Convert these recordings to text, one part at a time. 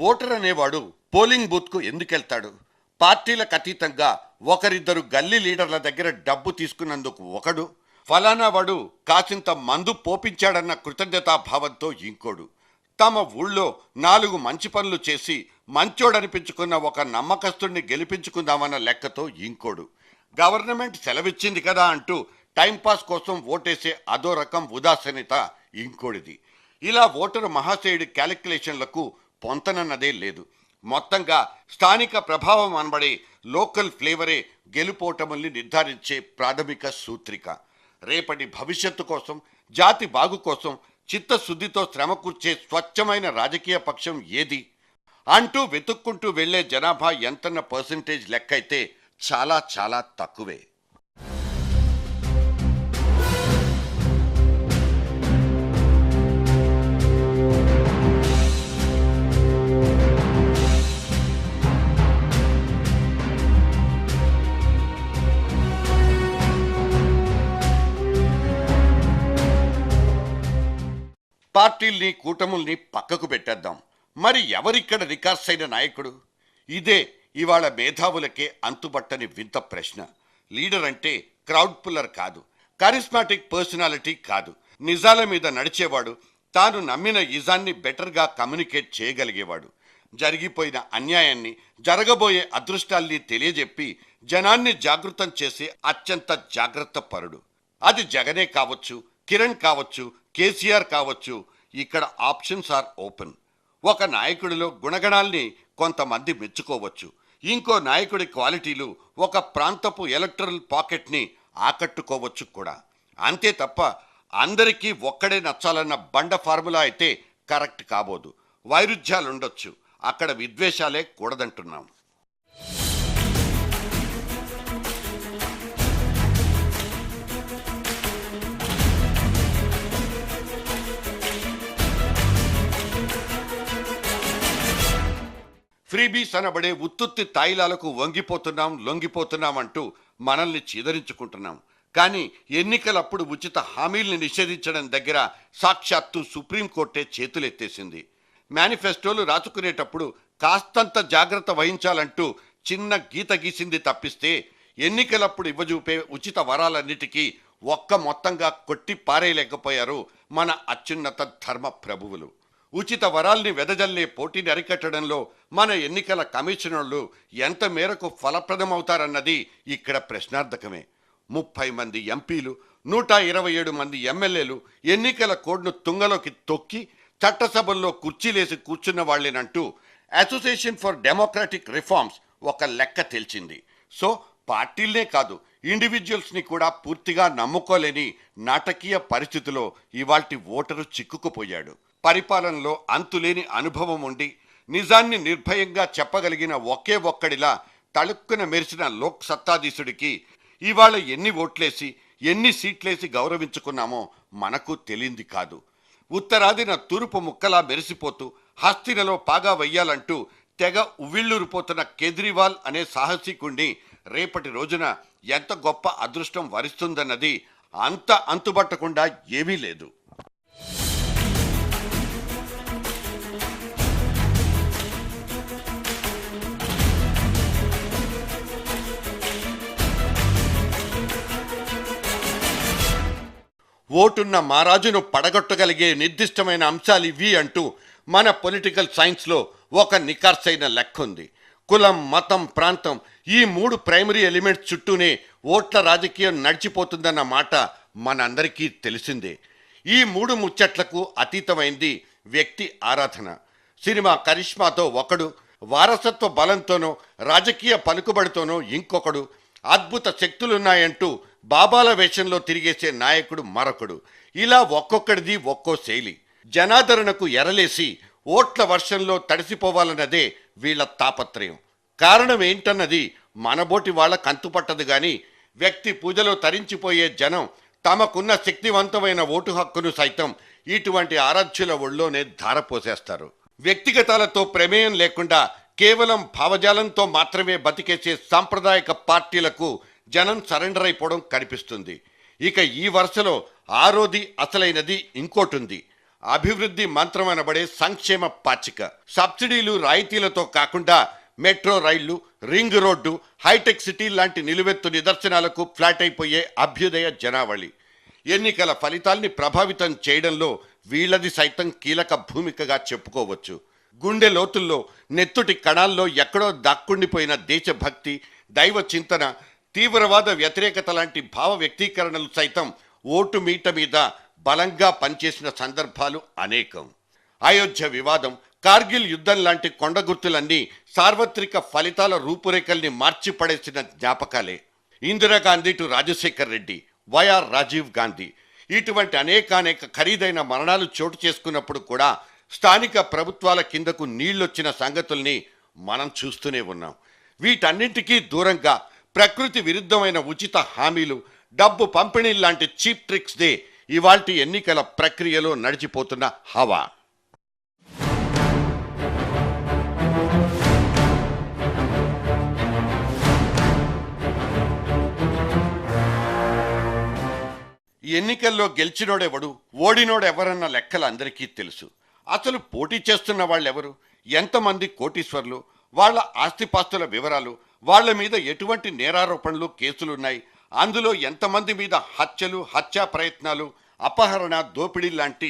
Voter అనేవాడు polling బూత్కు ఎందుకెళ్తాడు? పార్టీలకు అతీతంగా ఒకరిద్దరు గల్లీ లీడర్ల దగ్గర డబ్బు తీసుకున్నందుకు ఒకడు, ఫలానా వాడు కాసింత మందు పోపించాడన్న కృతజ్ఞతాభావంతో ఇంకోడు, తమ ఊళ్ళో 4 మంచి పనులు చేసి మంచోడనిపించుకున్న ఒక నమ్మకస్తుడిని గెలిపించుకుందామన్న లెక్కతో ఇంకోడు, గవర్నమెంట్ సెలవిచ్చింది కదా అంటూ టైంపాస్ కోసం ఓటేసే అదో రకం ఉదాసీనత ఇంకోడిది. ఇలా ఓటరు మహాశయుడి క్యాలిక్యులేషన్లకు పొంతనన్నదే లేదు. మొత్తంగా స్థానిక ప్రభావం అనబడే లోకల్ ఫ్లేవరే గెలుపోటముల్ని నిర్ధారించే ప్రాథమిక సూత్రిక. రేపటి భవిష్యత్తు కోసం, జాతి బాగు కోసం చిత్తశుద్ధితో శ్రమ కూర్చే స్వచ్ఛమైన రాజకీయ పక్షం ఏది అంటూ వెతుక్కుంటూ వెళ్లే జనాభా ఎంతన్న పర్సంటేజ్ లెక్కైతే చాలా చాలా తక్కువే. పార్టీల్ని కూటముల్ని పక్కకు పెట్టేద్దాం. మరి ఎవరిక్కడ రికార్డ్స్ అయిన నాయకుడు? ఇదే ఇవాళ మేధావులకే అంతుబట్టని వింత ప్రశ్న. లీడర్ అంటే క్రౌడ్ పుల్లర్ కాదు, కరిస్మాటిక్ పర్సనాలిటీ కాదు, నిజాల మీద నడిచేవాడు, తాను నమ్మిన ఇజాన్ని బెటర్గా కమ్యూనికేట్ చేయగలిగేవాడు, జరిగిపోయిన అన్యాయాన్ని, జరగబోయే అదృష్టాల్ని తెలియజెప్పి జనాన్ని జాగృతం చేసే అత్యంత జాగ్రత్త పరుడు. అది జగనే కావచ్చు, కిరణ్ కావచ్చు, కేసీఆర్ కావచ్చు. ఇక్కడ ఆప్షన్స్ ఆర్ ఓపెన్. ఒక నాయకుడిలో గుణగణాల్ని కొంతమంది మెచ్చుకోవచ్చు, ఇంకో నాయకుడి క్వాలిటీలు ఒక ప్రాంతపు ఎలక్టరల్ పాకెట్ని ఆకట్టుకోవచ్చు కూడా. అంతే తప్ప అందరికీ ఒక్కడే నచ్చాలన్న బండ ఫార్ములా అయితే కరెక్ట్ కాబోదు. వైరుధ్యాలుండొచ్చు, అక్కడ విద్వేషాలే కూడదంటున్నాం. ఫ్రీబీస్ అనబడే ఉత్తుత్తి తాయిలాలకు వంగిపోతున్నాం, లొంగిపోతున్నాం అంటూ మనల్ని చీదరించుకుంటున్నాం. కానీ ఎన్నికలప్పుడు ఉచిత హామీల్ని నిషేధించడం దగ్గర సాక్షాత్తు సుప్రీంకోర్టే చేతులెత్తేసింది. మేనిఫెస్టోలు రాసుకునేటప్పుడు కాస్తంత జాగ్రత్త వహించాలంటూ చిన్న గీత గీసింది తప్పిస్తే ఎన్నికలప్పుడు ఇవ్వజూపే ఉచిత వరాలన్నిటికీ ఒక్క మొత్తంగా కొట్టి పారేయలేకపోయారు మన అత్యున్నత ధర్మ ప్రభువులు. ఉచిత వరాల్ని వెదజల్లే పోటీని అరికట్టడంలో మన ఎన్నికల కమిషనర్లు ఎంత మేరకు ఫలప్రదమవుతారన్నది ఇక్కడ ప్రశ్నార్థకమే. 30 మంది ఎంపీలు, 127 మంది ఎమ్మెల్యేలు ఎన్నికల కోడ్ను తుంగలోకి తొక్కి చట్టసభల్లో కుర్చీలేసి కూర్చున్న వాళ్ళేనంటూ అసోసియేషన్ ఫర్ డెమోక్రాటిక్ రిఫార్మ్స్ ఒక లెక్క తేల్చింది. సో పార్టీలనే కాదు, ఇండివిజువల్స్ని కూడా పూర్తిగా నమ్ముకోలేని నాటకీయ పరిస్థితిలో ఇవాల్టి ఓటరు చిక్కుకుపోయాడు. పరిపాలనలో అంతులేని అనుభవం ఉండి నిజాన్ని నిర్భయంగా చెప్పగలిగిన ఒకే ఒక్కడిలా తళుక్కున మెరిసిన లోక్ సత్తాధీశుడికి ఇవాళ ఎన్ని ఓట్లేసి ఎన్ని సీట్లేసి గౌరవించుకున్నామో మనకు తెలియంది కాదు. ఉత్తరాదిన తూర్పు ముక్కలా మెరిసిపోతూ హస్తినలో పాగా వెయ్యాలంటూ తెగ ఉవ్విళ్ళూరిపోతున్న కేజ్రీవాల్ అనే సాహసికుణ్ణి రేపటి రోజున ఎంత గొప్ప అదృష్టం వరిస్తుందన్నది అంత అంతుబట్టకుండా ఏమీ లేదు. ఓటున్న మారాజును పడగొట్టగలిగే నిర్దిష్టమైన అంశాలు ఇవి అంటూ మన పొలిటికల్ సైన్స్లో ఒక నికార్సైన లెక్క ఉంది. కులం, మతం, ప్రాంతం ఈ 3 ప్రైమరీ ఎలిమెంట్స్ చుట్టూనే ఓట్ల రాజకీయం నడిచిపోతుందన్న మాట మనందరికీ తెలిసిందే. ఈ 3 ముచ్చట్లకు అతీతమైంది వ్యక్తి ఆరాధన. సినిమా కరిష్మాతో ఒకడు, వారసత్వ బలంతోనో రాజకీయ పలుకుబడితోనో ఇంకొకడు, అద్భుత శక్తులున్నాయంటూ బాబాల వేషంలో తిరిగేసే నాయకుడు మరొకడు. ఇలా ఒక్కొక్కడిది ఒక్కో శైలి. జనాదరణకు ఎరలేసి ఓట్ల వర్షంలో తడిసిపోవాలన్నదే వీళ్ల తాపత్రయం. కారణం ఏంటన్నది మనబోటి వాళ్ళ కంతుపట్టదు గాని వ్యక్తి పూజలో తరించిపోయే జనం తమకున్న శక్తివంతమైన ఓటు హక్కును సైతం ఇటువంటి ఆరాధ్యుల ఒళ్ళోనే ధారపోసేస్తారు. వ్యక్తిగతాలతో ప్రమేయం లేకుండా కేవలం భావజాలంతో మాత్రమే బతికేసే సాంప్రదాయక పార్టీలకు జనం సరెండర్ అయిపోవడం కనిపిస్తుంది. ఇక ఈ వరుసలో ఆరోది అసలైనది ఇంకోటుంది. అభివృద్ధి మంత్రం అనబడే సంక్షేమ పాచిక. సబ్సిడీలు రాయితీలతో కాకుండా మెట్రో రైళ్లు, రింగ్ రోడ్డు, హైటెక్ సిటీ లాంటి నిలువెత్తు నిదర్శనాలకు ఫ్లాట్ అయిపోయే అభ్యుదయ జనావళి. ఎన్నికల ఫలితాల్ని ప్రభావితం చేయడంలో వీళ్ళది సైతం కీలక భూమికగా చెప్పుకోవచ్చు. గుండె లోతుల్లో, నెత్తుటి కణాల్లో ఎక్కడో దాక్కుండిపోయిన దేశభక్తి, దైవ చింతన, తీవ్రవాద వ్యతిరేకత లాంటి భావ వ్యక్తీకరణలు సైతం ఓటు మీట మీద బలంగా పనిచేసిన సందర్భాలు అనేకం. అయోధ్య వివాదం, కార్గిల్ యుద్ధం లాంటి కొండ గుర్తులన్నీ సార్వత్రిక ఫలితాల రూపురేఖల్ని మార్చి పడేసిన జ్ఞాపకాలే. ఇందిరాగాంధీ టు రాజశేఖర్ రెడ్డి, వైఆర్ రాజీవ్ గాంధీ, ఇటువంటి అనేకానేక ఖరీదైన మరణాలు చోటు చేసుకున్నప్పుడు కూడా స్థానిక ప్రభుత్వాల కిందకు నీళ్లొచ్చిన సంగతుల్ని మనం చూస్తూనే ఉన్నాం. వీటన్నింటికీ దూరంగా ప్రకృతి విరుద్ధమైన ఉచిత హామీలు, డబ్బు పంపిణీ లాంటి చీప్ ట్రిక్స్ దే ఇవాల్టి ఎన్నికల ప్రక్రియలో నడిచిపోతున్న హవా. ఎన్నికల్లో గెలిచినోడెవడు, ఓడినోడెవరన్న లెక్కలు అందరికీ తెలుసు. అసలు పోటీ చేస్తున్న వాళ్ళెవరు, ఎంతమంది కోటీశ్వర్లు, వాళ్ళ ఆస్తిపాస్తుల వివరాలు, వాళ్ల మీద ఎటువంటి నేరారోపణలు, కేసులున్నాయి, అందులో ఎంతమంది మీద హత్యలు, హత్యా ప్రయత్నాలు, అపహరణ, దోపిడీ లాంటి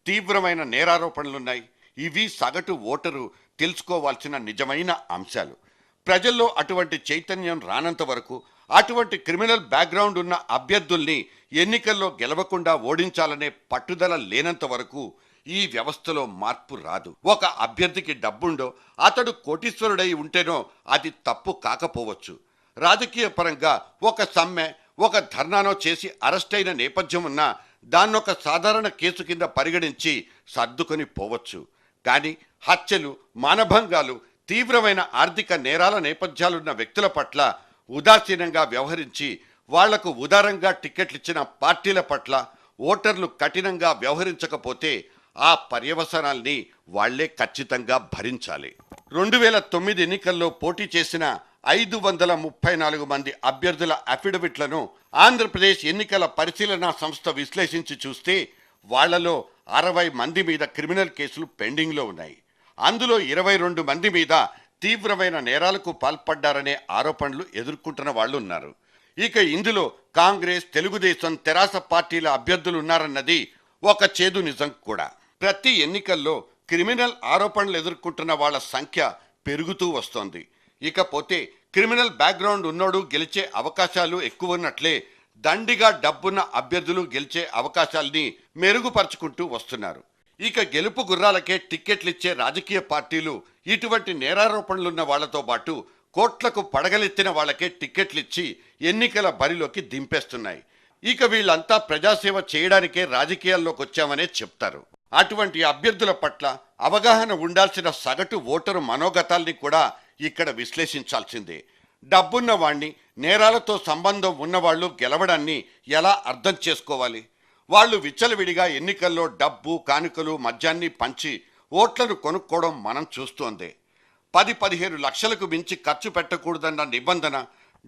తీవ్రమైన నేరారోపణలున్నాయి. ఇవి సగటు ఓటరు తెలుసుకోవాల్సిన నిజమైన అంశాలు. ప్రజల్లో అటువంటి చైతన్యం రానంత వరకు, అటువంటి క్రిమినల్ బ్యాక్గ్రౌండ్ ఉన్న అభ్యర్థుల్ని ఎన్నికల్లో గెలవకుండా ఓడించాలనే పట్టుదల లేనంత వరకు ఈ వ్యవస్థలో మార్పు రాదు. ఒక అభ్యర్థికి డబ్బుండో, అతడు కోటీశ్వరుడై ఉంటేనో అది తప్పు కాకపోవచ్చు. రాజకీయ పరంగా ఒక సమ్మె, ఒక ధర్నానో చేసి అరెస్ట్ అయిన నేపథ్యం ఉన్నా దాన్నొక సాధారణ కేసు కింద పరిగణించి సర్దుకొని పోవచ్చు. కానీ హత్యలు, మానభంగాలు, తీవ్రమైన ఆర్థిక నేరాల నేపథ్యాలున్న వ్యక్తుల పట్ల ఉదాసీనంగా వ్యవహరించి వాళ్లకు ఉదారంగా టిక్కెట్లిచ్చిన పార్టీల పట్ల ఓటర్లు కఠినంగా వ్యవహరించకపోతే ఆ పర్యవసానాల్ని వాళ్లే ఖచ్చితంగా భరించాలి. 2009 ఎన్నికల్లో పోటీ చేసిన 534 మంది అభ్యర్థుల అఫిడవిట్లను ఆంధ్రప్రదేశ్ ఎన్నికల పరిశీలనా సంస్థ విశ్లేషించి చూస్తే వాళ్లలో 60 మంది మీద క్రిమినల్ కేసులు పెండింగ్లో ఉన్నాయి. అందులో 22 మంది మీద తీవ్రమైన నేరాలకు పాల్పడ్డారనే ఆరోపణలు ఎదుర్కొంటున్న వాళ్ళు ఉన్నారు. ఇక ఇందులో కాంగ్రెస్, తెలుగుదేశం, తెరాస పార్టీల అభ్యర్థులు ఉన్నారన్నది ఒక చేదు నిజం కూడా. ప్రతి ఎన్నికల్లో క్రిమినల్ ఆరోపణలు ఎదుర్కొంటున్న వాళ్ళ సంఖ్య పెరుగుతూ వస్తోంది. ఇకపోతే క్రిమినల్ బ్యాక్గ్రౌండ్ ఉన్నోడు గెలిచే అవకాశాలు ఎక్కువ ఉన్నట్లే దండిగా డబ్బున్న అభ్యర్థులు గెలిచే అవకాశాల్ని మెరుగుపరుచుకుంటూ వస్తున్నారు. ఇక గెలుపు గుర్రాలకే టిక్కెట్లిచ్చే రాజకీయ పార్టీలు ఇటువంటి నేరారోపణలున్న వాళ్లతో పాటు కోట్లకు పడగలెత్తిన వాళ్ళకే టిక్కెట్లిచ్చి ఎన్నికల బరిలోకి దింపేస్తున్నాయి. ఇక వీళ్ళంతా ప్రజాసేవ చేయడానికే రాజకీయాల్లోకి వచ్చామనే చెప్తారు. అటువంటి అభ్యర్థుల పట్ల అవగాహన ఉండాల్సిన సగటు ఓటరు మనోగతాల్ని కూడా ఇక్కడ విశ్లేషించాల్సిందే. డబ్బున్న వాణ్ణి, నేరాలతో సంబంధం ఉన్నవాళ్లు గెలవడాన్ని ఎలా అర్థం చేసుకోవాలి? వాళ్ళు విచ్చలవిడిగా ఎన్నికల్లో డబ్బు, కానుకలు, మద్యాన్ని పంచి ఓట్లను కొనుక్కోవడం మనం చూస్తోందే. 10-15 లక్షలకు మించి ఖర్చు పెట్టకూడదన్న నిబంధన,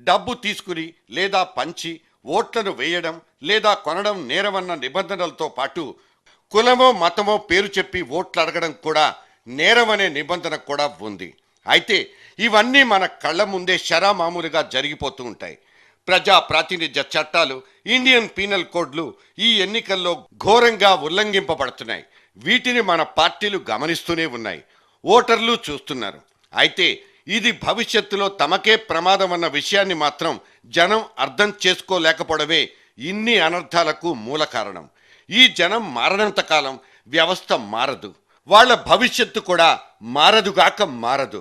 డబ్బు తీసుకుని లేదా పంచి ఓట్లను వేయడం లేదా కొనడం నేరమన్న నిబంధనలతో పాటు కులమో మతమో పేరు చెప్పి ఓట్లు అడగడం కూడా నేరమనే నిబంధన కూడా ఉంది. అయితే ఇవన్నీ మన కళ్ళ ముందే శరామామూలుగా జరిగిపోతూ ఉంటాయి. ప్రజా ప్రాతినిధ్య చట్టాలు, ఇండియన్ పీనల్ కోడ్లు ఈ ఎన్నికల్లో ఘోరంగా ఉల్లంఘింపబడుతున్నాయి. వీటిని మన పార్టీలు గమనిస్తూనే ఉన్నాయి, ఓటర్లు చూస్తున్నారు. అయితే ఇది భవిష్యత్తులో తమకే ప్రమాదం అన్న విషయాన్ని మాత్రం జనం అర్థం చేసుకోలేకపోవడమే ఇన్ని అనర్థాలకు మూల కారణం. ఈ జనం మారనంత కాలం వ్యవస్థ మారదు, వాళ్ళ భవిష్యత్తు కూడా మారదుగాక మారదు.